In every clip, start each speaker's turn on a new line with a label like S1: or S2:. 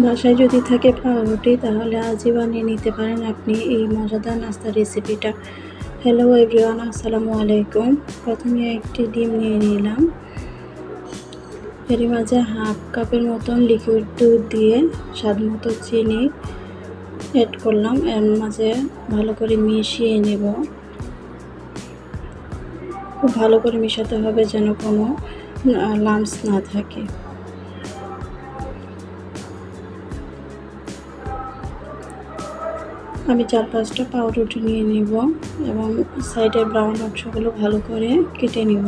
S1: বাসায় যদি থাকে পাউরুটি তাহলে আজই বানিয়ে নিতে পারেন আপনি এই মজাদার নাস্তার রেসিপিটা। হ্যালো এভরিওয়ান, আসসালামু আলাইকুম। প্রথমে একটি ডিম নিয়ে নিলাম, এর মাঝে হাফ কাপের মতন লিকুইড দুধ দিয়ে স্বাদ মতো চিনি অ্যাড করলাম। এর মাঝে ভালো করে মিশিয়ে নেব। খুব ভালো করে মেশাতে হবে যেন কোনো লাম্পস না থাকে। আমি 4-5টা পাউরুটি নিয়ে নিব এবং সাইডের ব্রাউন অংশগুলো ভালো করে কেটে নিব।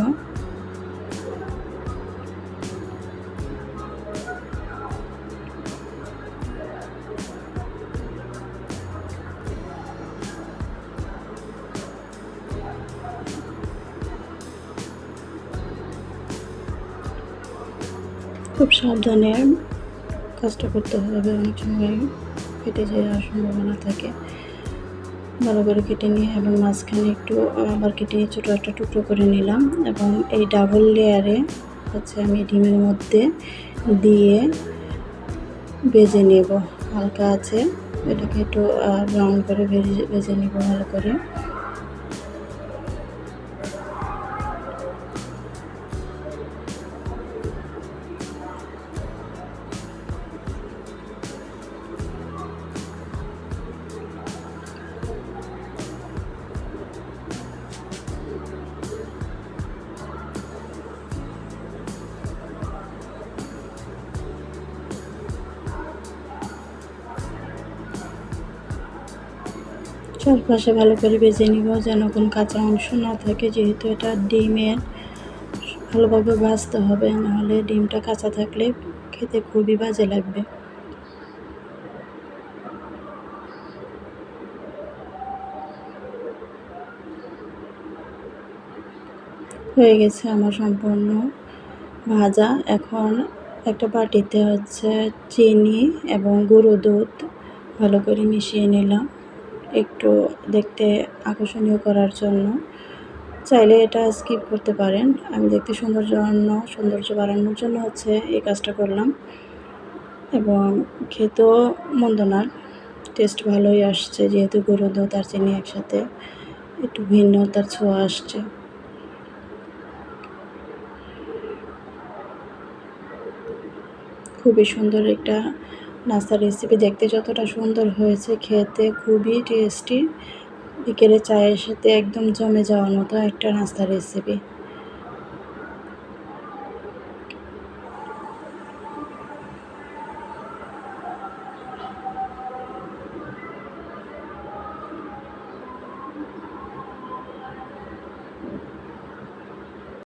S1: খুব সাবধানে কাজটা করতে হবে, অনেক সময় কেটে যাওয়ার সম্ভাবনা থাকে। ভালো করে কেটে নিয়ে এবং মাঝখানে একটু আবার কেটে ছোটো একটা টুকরো করে নিলাম এবং এই ডাবল লেয়ারে আমি ডিমের মধ্যে দিয়ে ভেজে নেব। হালকা আছে এটাকে একটু ব্রাউন করে ভেজে নেব ভালো করে। চারপাশে ভালো করে ভেজে নিব যেন কোনো কাঁচা অংশ না থাকে, যেহেতু এটা ডিমের ভালোভাবে ভাজতে হবে, নাহলে ডিমটা কাঁচা থাকলে খেতে খুবই বাজে লাগবে। হয়ে গেছে আমার সম্পূর্ণ ভাজা। এখন একটা বাটিতে চিনি এবং গুঁড়ো দুধ ভালো করে মিশিয়ে নিলাম একটু দেখতে আকর্ষণীয় করার জন্য। চাইলে এটা স্কিপ করতে পারেন, আমি দেখতে সৌন্দর্য বাড়ানোর জন্য এই কাজটা করলাম এবং খেতেও মন্দ না, টেস্ট ভালোই আসছে, যেহেতু গুঁড়ো দুধ আর চিনি একসাথে একটু ভিন্নতার ছোঁয়া আসছে। খুবই সুন্দর একটা নাস্তার রেসিপি, দেখতে যতটা সুন্দর হয়েছে খেতে খুবই টেস্টি। বিকেলে চায়ের সাথে একদম জমে যাওয়ার মতো একটা নাস্তার রেসিপি।